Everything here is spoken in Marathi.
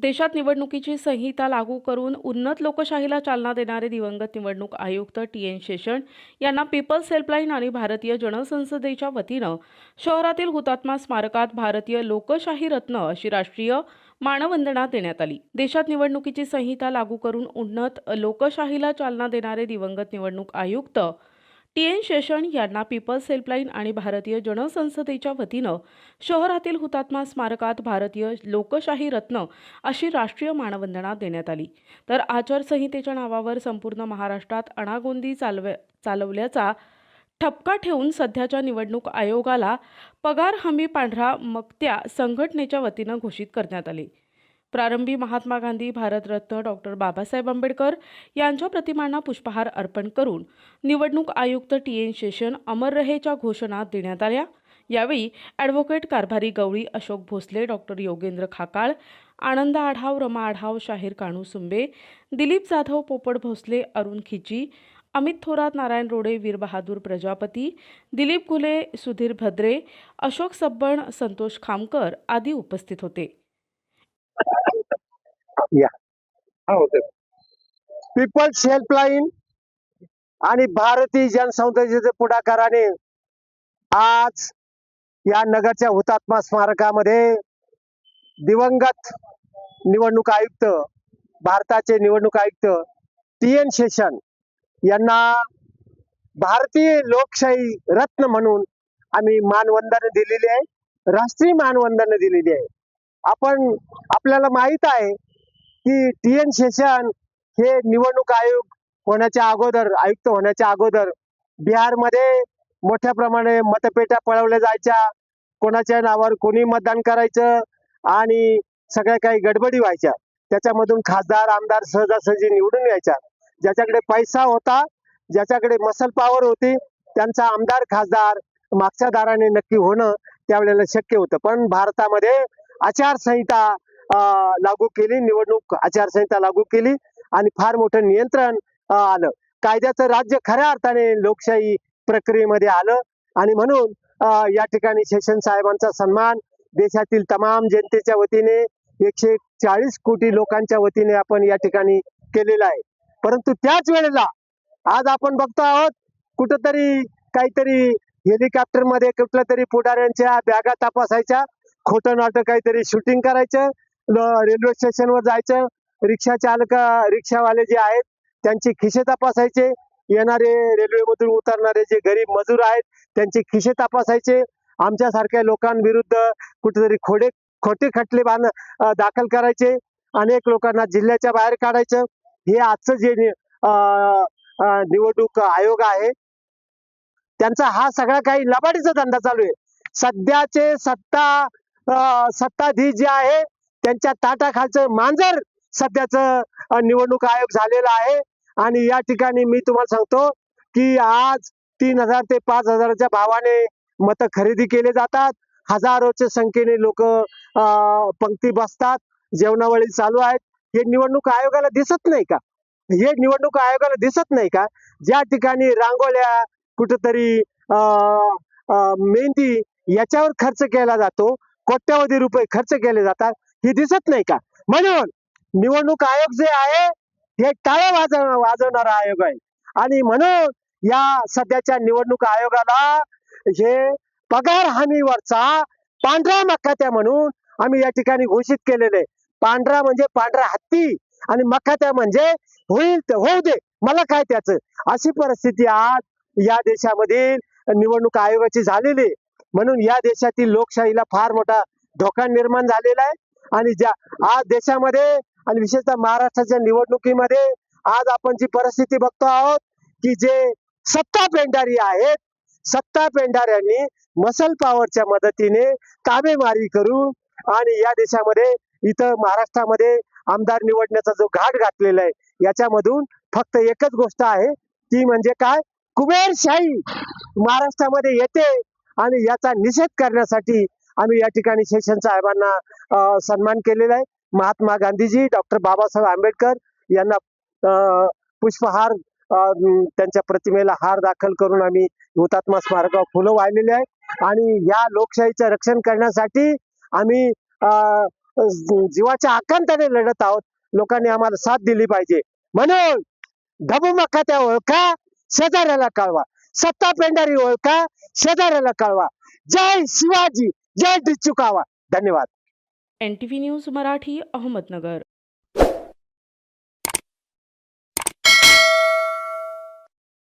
देशात निवडणुकीची संहिता लागू करून उन्नत लोकशाहीला चालना देणारे दिवंगत निवडणूक आयुक्त टी.एन. शेषन यांना पीपल्स हेल्पलाईन आणि भारतीय जनसंसदेच्या वतीनं शहरातील हुतात्मा स्मारकात भारतीय लोकशाही रत्न अशी राष्ट्रीय मानवंदना देण्यात आली। देशात निवडणुकीची संहिता लागू करून उन्नत लोकशाहीला चालना देणारे दिवंगत निवडणूक आयुक्त टी.एन. शेषन यांना पीपल्स हेल्पलाईन आणि भारतीय जनसंसदेच्या वतीनं शहरातील हुतात्मा स्मारकात भारतीय लोकशाही रत्न अशी राष्ट्रीय मानवंदना देण्यात आली। तर आचारसंहितेच्या नावावर संपूर्ण महाराष्ट्रात अनागोंदी चालवल्याचा ठपका ठेवून सध्याच्या निवडणूक आयोगाला पगार हमी पांढरा मक्त्या संघटनेच्या वतीनं घोषित करण्यात आले। प्रारंभी महात्मा गांधी, भारतरत्न डॉक्टर बाबासाहेब आंबेडकर यांच्या प्रतिमांना पुष्पहार अर्पण करून निवडणूक आयुक्त टी.एन. शेषन अमर रहेच्या घोषणा देण्यात आल्या। यावेळी ॲडव्होकेट कारभारी गवळी, अशोक भोसले, डॉक्टर योगेंद्र खाकाळ, आनंद आढाव, रमा आढाव, शाहीर काणू सुंबे, दिलीप जाधव, पोपट भोसले, अरुण खिची, अमित थोरात, नारायण रोडे, वीरबहादूर प्रजापती, दिलीप घुले, सुधीर भद्रे, अशोक सब्बण, संतोष खामकर आदी उपस्थित होते। पीपल्स हेल्पलाईन आणि भारतीय जनसंसदेच्या पुढाकाराने आज या नगरच्या हुतात्मा स्मारकामध्ये दिवंगत निवडणूक आयुक्त, भारताचे निवडणूक आयुक्त टी.एन. शेषन यांना भारतीय लोकशाही रत्न म्हणून आम्ही मानवंदना दिलेली आहे, राष्ट्रीय मानवंदना दिलेली आहे। आपल्याला माहित आहे की टी.एन. शेषन हे निवडणूक आयुक्त होण्याच्या अगोदर बिहारमध्ये मोठ्या प्रमाणे मतपेट्या पळवल्या जायच्या, कोणाच्या नावावर कोणी मतदान करायचं आणि सगळ्या काही गडबडी व्हायच्या। त्याच्यामधून खासदार, आमदार सहजासहजी निवडून यायच्या। ज्याच्याकडे पैसा होता, ज्याच्याकडे मसल पॉवर होती, त्यांचा आमदार, खासदार मागच्या दाराने नक्की होणं त्यावेळेला शक्य होतं। पण भारतामध्ये आचारसंहिता लागू केली, निवडणूक आचारसंहिता लागू केली आणि फार मोठं नियंत्रण आलं। कायद्याचं राज्य खऱ्या अर्थाने लोकशाही प्रक्रियेमध्ये आलं आणि म्हणून या ठिकाणी शेषन साहेबांचा सन्मान देशातील तमाम जनतेच्या वतीने 140 कोटी लोकांच्या वतीने आपण या ठिकाणी केलेला आहे। परंतु त्याच वेळेला आज आपण बघतो आहोत कुठंतरी काहीतरी हेलिकॉप्टर मध्ये कुठल्या तरी पुढाऱ्यांच्या बॅगा तपासायच्या, खोटं नाटक काहीतरी शूटिंग करायचं, रेल्वे स्टेशनवर जायचं, रिक्षावाले जे आहेत त्यांचे खिसे तपासायचे, येणारे रेल्वेमधून उतरणारे जे गरीब मजूर आहेत त्यांचे खिसे तपासायचे, आमच्यासारख्या लोकांविरुद्ध कुठेतरी खोटे खटले दाखल करायचे, अनेक लोकांना जिल्ह्याच्या बाहेर काढायचं। हे आजचं जे निवडणूक आयोग आहे त्यांचा हा सगळा काही लबाडीचा धंदा चालू आहे। सध्याचे सत्ताधीश जे आहे त्यांच्या ताटाखालचं मांजर सध्याचं निवडणूक आयोग झालेला आहे। आणि या ठिकाणी मी तुम्हाला सांगतो की आज 3000 ते 5000च्या भावाने मत खरेदी केले जातात, हजारोच्या संख्येने लोक पंक्ती बसतात, जेवणावळी चालू आहेत। हे निवडणूक आयोगाला दिसत नाही का? हे निवडणूक आयोगाला दिसत नाही का? ज्या ठिकाणी रांगोळ्या, कुठेतरी मेहंदी याच्यावर खर्च केला जातो, कोट्यावधी रुपये खर्च केले जातात, हे दिसत नाही का? म्हणून निवडणूक आयोग जे आहे हे टाळ्या वाजवणारा आयोग आहे आणि म्हणून या सध्याच्या निवडणूक आयोगाला हे पगार हमीवरचा पांढरा मक्कात्या म्हणून आम्ही या ठिकाणी घोषित केलेले। पांढरा म्हणजे पांढरा हत्ती आणि मक्कात्या म्हणजे होईल तर होऊ दे, मला काय त्याचं, अशी परिस्थिती आज या देशामधील निवडणूक आयोगाची झालेली। म्हणून या देशातील लोकशाहीला फार मोठा धोका निर्माण झालेला आहे आणि आज देशामध्ये आणि विशेषतः महाराष्ट्राच्या निवडणुकीमध्ये आज आपण जी परिस्थिती बघतो आहोत की जे सत्ता पेंढारी आहेत, सत्ता पेंढाऱ्यांनी मसल पॉवरच्या मदतीने ताबेमारी करून आणि या देशामध्ये इथं महाराष्ट्रामध्ये आमदार निवडण्याचा जो घाट घातलेला आहे, याच्यामधून फक्त एकच गोष्ट आहे, ती म्हणजे काय? कुबेरशाही महाराष्ट्रामध्ये येते आणि याचा निषेध करण्यासाठी आम्ही या ठिकाणी शेषन साहेबांना सन्मान केलेला आहे। महात्मा गांधीजी, डॉक्टर बाबासाहेब आंबेडकर यांना पुष्पहार, त्यांच्या प्रतिमेला हार दाखल करून आम्ही हुतात्मा स्मारकावर फुलं वाहिलेली आहेत आणि या लोकशाहीचं रक्षण करण्यासाठी आम्ही जीवाच्या आकांताने लढत आहोत. लोकांनी आम्हाला साथ दिली पाहिजे. म्हणून ढबू त्या ओळखा, शेजाऱ्याला कळवा. सत्ता पेंढारी ओळखा, शेजाऱ्याला कळवा. जय शिवाजी, जय डिचुकावा. धन्यवाद. NTV news Marathi, Ahmednagar.